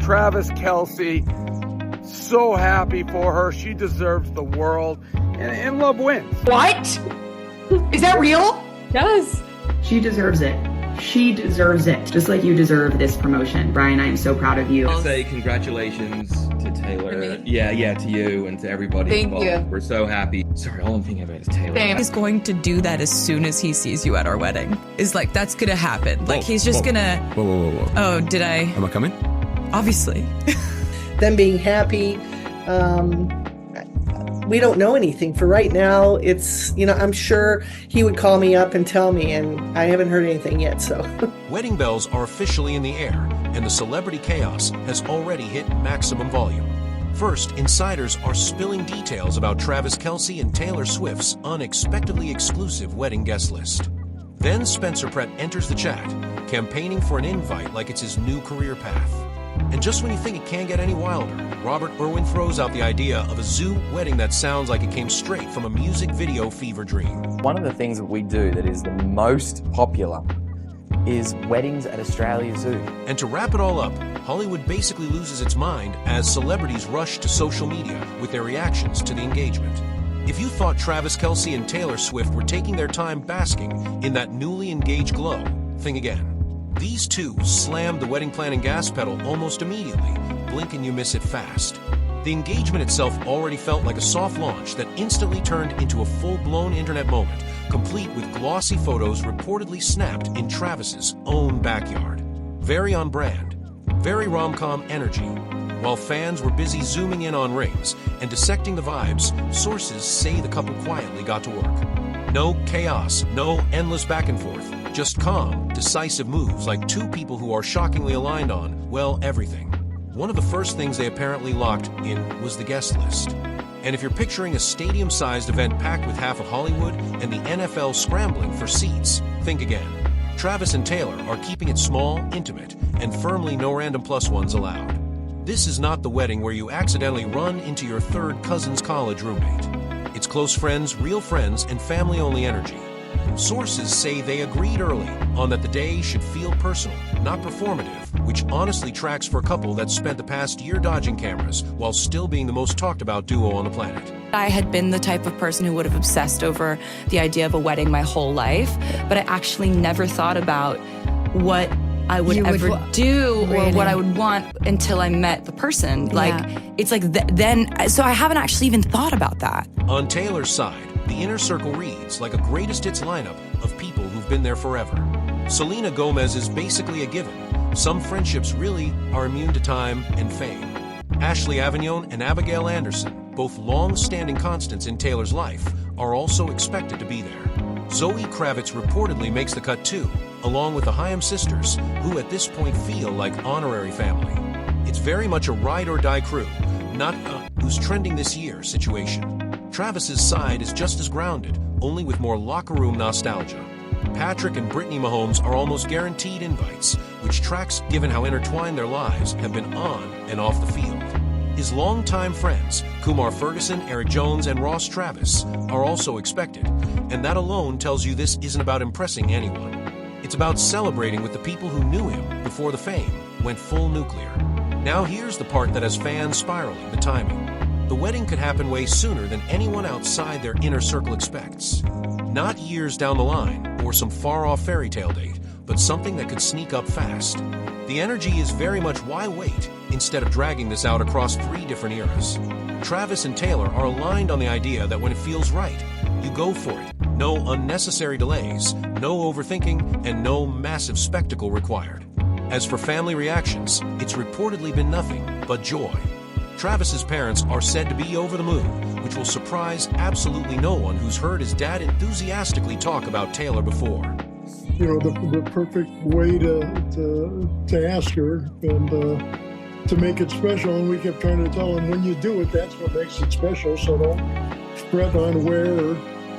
Travis Kelce. So happy for her. She deserves the world. And love wins. What? Is that real? Yes. She deserves it. She deserves it. Just like you deserve this promotion. Brian, I am so proud of you. I'll say congratulations to Taylor. Yeah, to you and to everybody Thank involved. you. We're so happy. Sorry, all I'm thinking about is Taylor. Same. He's going to do that as soon as he sees you at our wedding. Is like, that's gonna happen. Like, he's just gonna... Whoa. Oh, did I? Am I coming? Obviously. Them being happy. We don't know anything for right now. It's, I'm sure he would call me up and tell me, and I haven't heard anything yet, so. Wedding bells are officially in the air, and the celebrity chaos has already hit maximum volume. First, insiders are spilling details about Travis Kelce and Taylor Swift's unexpectedly exclusive wedding guest list. Then Spencer Pratt enters the chat, campaigning for an invite like it's his new career path. And just when you think it can't get any wilder, Robert Irwin throws out the idea of a zoo wedding that sounds like it came straight from a music video fever dream. One of the things that we do that is the most popular is weddings at Australia Zoo. And to wrap it all up, Hollywood basically loses its mind as celebrities rush to social media with their reactions to the engagement. If you thought Travis Kelce and Taylor Swift were taking their time basking in that newly engaged glow, think again. These two slammed the wedding planning gas pedal almost immediately. Blink and you miss it fast. The engagement itself already felt like a soft launch that instantly turned into a full-blown internet moment, complete with glossy photos reportedly snapped in Travis's own backyard. Very on brand, very rom-com energy. While fans were busy zooming in on rings and dissecting the vibes, sources say the couple quietly got to work. No chaos, no endless back and forth. Just calm, decisive moves like two people who are shockingly aligned on, well, everything. One of the first things they apparently locked in was the guest list. And if you're picturing a stadium-sized event packed with half of Hollywood and the NFL scrambling for seats, think again. Travis and Taylor are keeping it small, intimate, and firmly no random plus ones allowed. This is not the wedding where you accidentally run into your third cousin's college roommate. It's close friends, real friends, and family-only energy. Sources say they agreed early on that the day should feel personal, not performative, which honestly tracks for a couple that spent the past year dodging cameras while still being the most talked about duo on the planet. I had been the type of person who would have obsessed over the idea of a wedding my whole life, but I actually never thought about what I would ever do or what I would want until I met the person. Like, it's like so I haven't actually even thought about that. On Taylor's side, the inner circle reads like a greatest hits lineup of people who've been there forever. Selena Gomez is basically a given. Some friendships really are immune to time and fame. Ashley Avignon and Abigail Anderson, both long-standing constants in Taylor's life, are also expected to be there. Zoe Kravitz reportedly makes the cut too, along with the Haim sisters, who at this point feel like honorary family. It's very much a ride-or-die crew, not a who's trending this year situation. Travis's side is just as grounded, only with more locker room nostalgia. Patrick and Brittany Mahomes are almost guaranteed invites, which tracks given how intertwined their lives have been on and off the field. His longtime friends, Kumar Ferguson, Eric Jones, and Ross Travis, are also expected, and that alone tells you this isn't about impressing anyone. It's about celebrating with the people who knew him before the fame went full nuclear. Now here's the part that has fans spiraling, the timing. The wedding could happen way sooner than anyone outside their inner circle expects. Not years down the line or some far-off fairy tale date, but something that could sneak up fast. The energy is very much why wait instead of dragging this out across 3 different eras. Travis and Taylor are aligned on the idea that when it feels right, you go for it. No unnecessary delays, no overthinking, and no massive spectacle required. As for family reactions, it's reportedly been nothing but joy. Travis's parents are said to be over the moon, which will surprise absolutely no one who's heard his dad enthusiastically talk about Taylor before. The perfect way to ask her and to make it special. And we kept trying to tell him, when you do it, that's what makes it special. So don't fret on where, or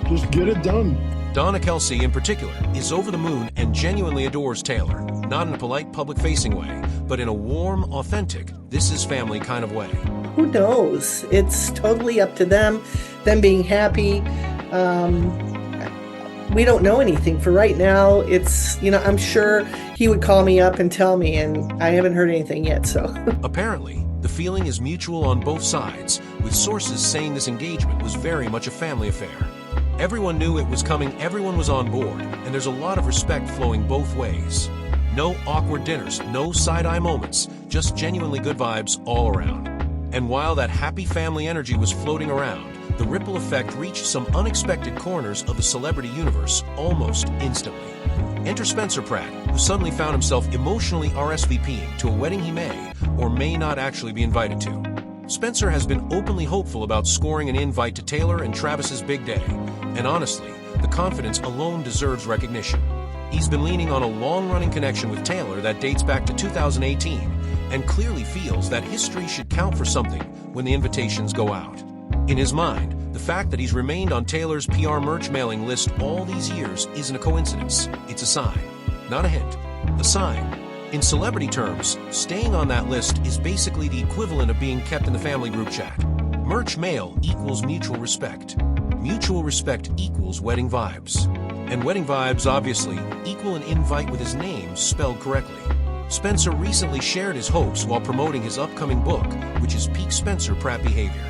just get it done. Donna Kelce, in particular, is over the moon and genuinely adores Taylor, not in a polite, public-facing way, but in a warm, authentic, this-is-family kind of way. Who knows? It's totally up to them being happy. we don't know anything for right now. It's, I'm sure he would call me up and tell me, and I haven't heard anything yet, so. Apparently, the feeling is mutual on both sides, with sources saying this engagement was very much a family affair. Everyone knew it was coming, everyone was on board, and there's a lot of respect flowing both ways. No awkward dinners, no side-eye moments, just genuinely good vibes all around. And while that happy family energy was floating around, the ripple effect reached some unexpected corners of the celebrity universe almost instantly. Enter Spencer Pratt, who suddenly found himself emotionally RSVPing to a wedding he may or may not actually be invited to. Spencer has been openly hopeful about scoring an invite to Taylor and Travis's big day, and honestly, the confidence alone deserves recognition. He's been leaning on a long-running connection with Taylor that dates back to 2018, and clearly feels that history should count for something when the invitations go out. In his mind, the fact that he's remained on Taylor's PR merch mailing list all these years isn't a coincidence. It's a sign. Not a hint. A sign. In celebrity terms, staying on that list is basically the equivalent of being kept in the family group chat. Merch mail equals mutual respect. Mutual respect equals wedding vibes. And wedding vibes, obviously, equal an invite with his name spelled correctly. Spencer recently shared his hopes while promoting his upcoming book, which is Peak Spencer Pratt Behavior.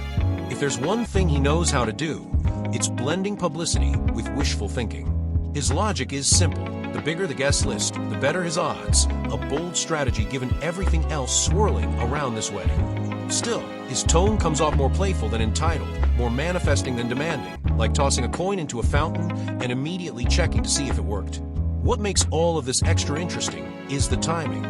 If there's one thing he knows how to do, it's blending publicity with wishful thinking. His logic is simple. The bigger the guest list, the better his odds. A bold strategy given everything else swirling around this wedding. Still, his tone comes off more playful than entitled, more manifesting than demanding, like tossing a coin into a fountain and immediately checking to see if it worked. What makes all of this extra interesting is the timing.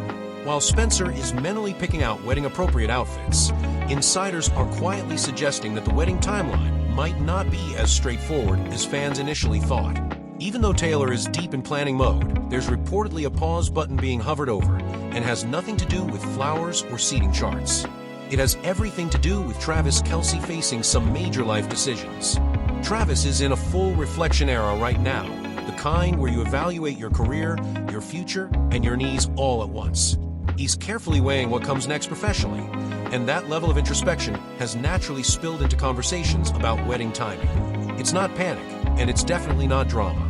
While Spencer is mentally picking out wedding-appropriate outfits, insiders are quietly suggesting that the wedding timeline might not be as straightforward as fans initially thought. Even though Taylor is deep in planning mode, there's reportedly a pause button being hovered over and has nothing to do with flowers or seating charts. It has everything to do with Travis Kelce facing some major life decisions. Travis is in a full reflection era right now, the kind where you evaluate your career, your future, and your needs all at once. He's carefully weighing what comes next professionally, and that level of introspection has naturally spilled into conversations about wedding timing. It's not panic, and it's definitely not drama.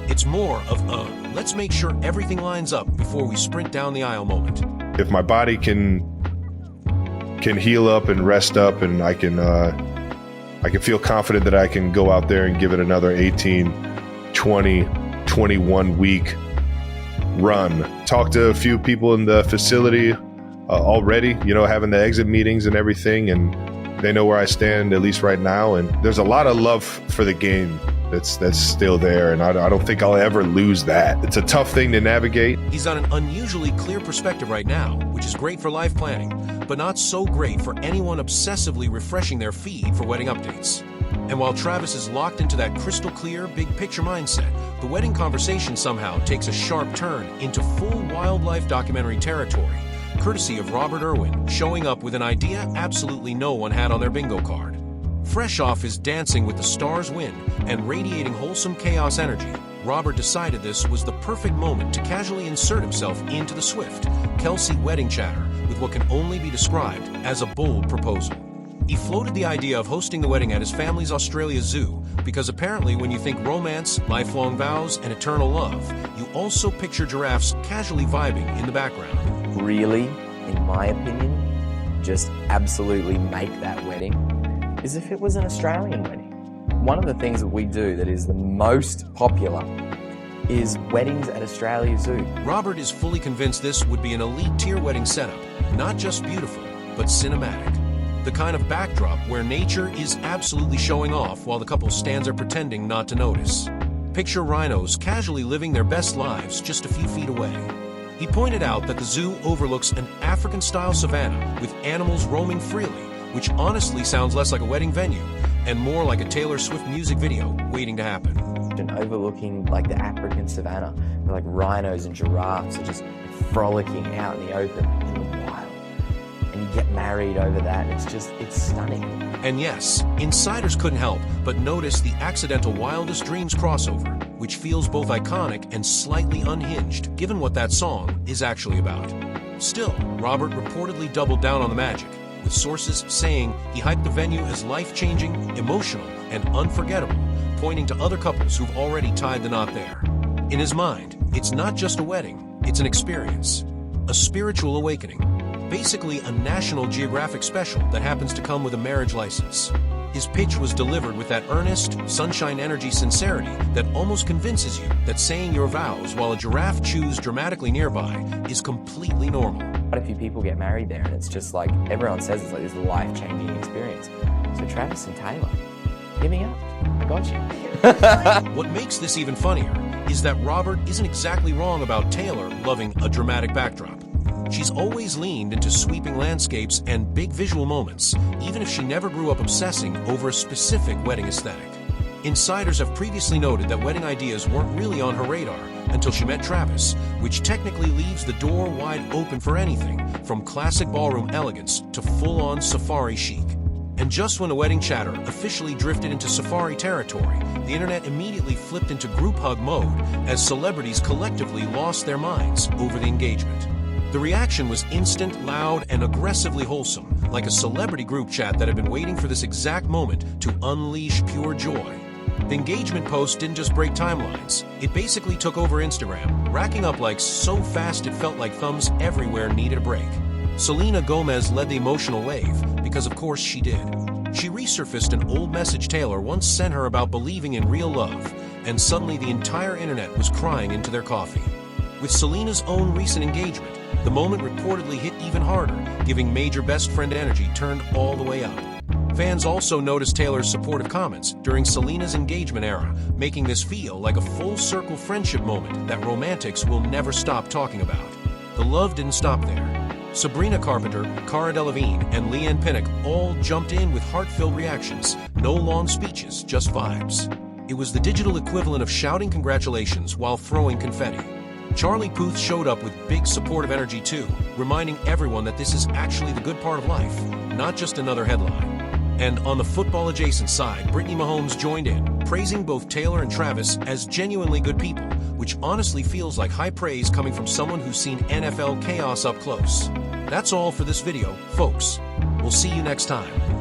It's more of a, let's make sure everything lines up before we sprint down the aisle moment. If my body can heal up and rest up, and I can feel confident that I can go out there and give it another 18, 20, 21 week run. Talk to a few people in the facility already, having the exit meetings and everything, and they know where I stand, at least right now. And there's a lot of love for the game that's still there, and I don't think I'll ever lose that. It's a tough thing to navigate. He's on an unusually clear perspective right now, which is great for life planning, but not so great for anyone obsessively refreshing their feed for wedding updates. And while Travis is locked into that crystal clear, big picture mindset, the wedding conversation somehow takes a sharp turn into full wildlife documentary territory, courtesy of Robert Irwin showing up with an idea absolutely no one had on their bingo card. Fresh off his Dancing with the Stars win and radiating wholesome chaos energy, Robert decided this was the perfect moment to casually insert himself into the swift Kelce wedding chatter with what can only be described as a bold proposal. He floated the idea of hosting the wedding at his family's Australia zoo because apparently when you think romance, lifelong vows, and eternal love, you also picture giraffes casually vibing in the background. Really, in my opinion, just absolutely make that wedding is if it was an Australian wedding. One of the things that we do that is the most popular is weddings at Australia Zoo. Robert is fully convinced this would be an elite tier wedding setup, not just beautiful, but cinematic. The kind of backdrop where nature is absolutely showing off while the couple stands there pretending not to notice. Picture rhinos casually living their best lives just a few feet away. He pointed out that the zoo overlooks an African-style savanna with animals roaming freely, which honestly sounds less like a wedding venue and more like a Taylor Swift music video waiting to happen. And overlooking like the African savanna, where like rhinos and giraffes are just frolicking out in the open, in the wild. And you get married over that, it's stunning. And yes, insiders couldn't help but notice the accidental Wildest Dreams crossover, which feels both iconic and slightly unhinged, given what that song is actually about. Still, Robert reportedly doubled down on the magic, with sources saying he hyped the venue as life-changing, emotional, and unforgettable, pointing to other couples who've already tied the knot there. In his mind, it's not just a wedding, it's an experience, a spiritual awakening, basically a National Geographic special that happens to come with a marriage license. His pitch was delivered with that earnest, sunshine energy sincerity that almost convinces you that saying your vows while a giraffe chews dramatically nearby is completely normal. Quite a few people get married there, and it's just like, everyone says it's like this life-changing experience. So Travis and Taylor, hit me up. I got you. What makes this even funnier is that Robert isn't exactly wrong about Taylor loving a dramatic backdrop. She's always leaned into sweeping landscapes and big visual moments, even if she never grew up obsessing over a specific wedding aesthetic. Insiders have previously noted that wedding ideas weren't really on her radar until she met Travis, which technically leaves the door wide open for anything from classic ballroom elegance to full-on safari chic. And just when the wedding chatter officially drifted into safari territory, the internet immediately flipped into group hug mode as celebrities collectively lost their minds over the engagement. The reaction was instant, loud, and aggressively wholesome, like a celebrity group chat that had been waiting for this exact moment to unleash pure joy. The engagement post didn't just break timelines, it basically took over Instagram, racking up likes so fast it felt like thumbs everywhere needed a break. Selena Gomez led the emotional wave, because of course she did. She resurfaced an old message Taylor once sent her about believing in real love, and suddenly the entire internet was crying into their coffee. With Selena's own recent engagement, the moment reportedly hit even harder, giving major best friend energy turned all the way up. Fans also noticed Taylor's supportive comments during Selena's engagement era, making this feel like a full-circle friendship moment that romantics will never stop talking about. The love didn't stop there. Sabrina Carpenter, Cara Delevingne, and Leanne Pinnock all jumped in with heart-filled reactions, no long speeches, just vibes. It was the digital equivalent of shouting congratulations while throwing confetti. Charlie Puth showed up with big supportive energy too, reminding everyone that this is actually the good part of life, not just another headline. And on the football-adjacent side, Brittany Mahomes joined in, praising both Taylor and Travis as genuinely good people, which honestly feels like high praise coming from someone who's seen NFL chaos up close. That's all for this video, folks. We'll see you next time.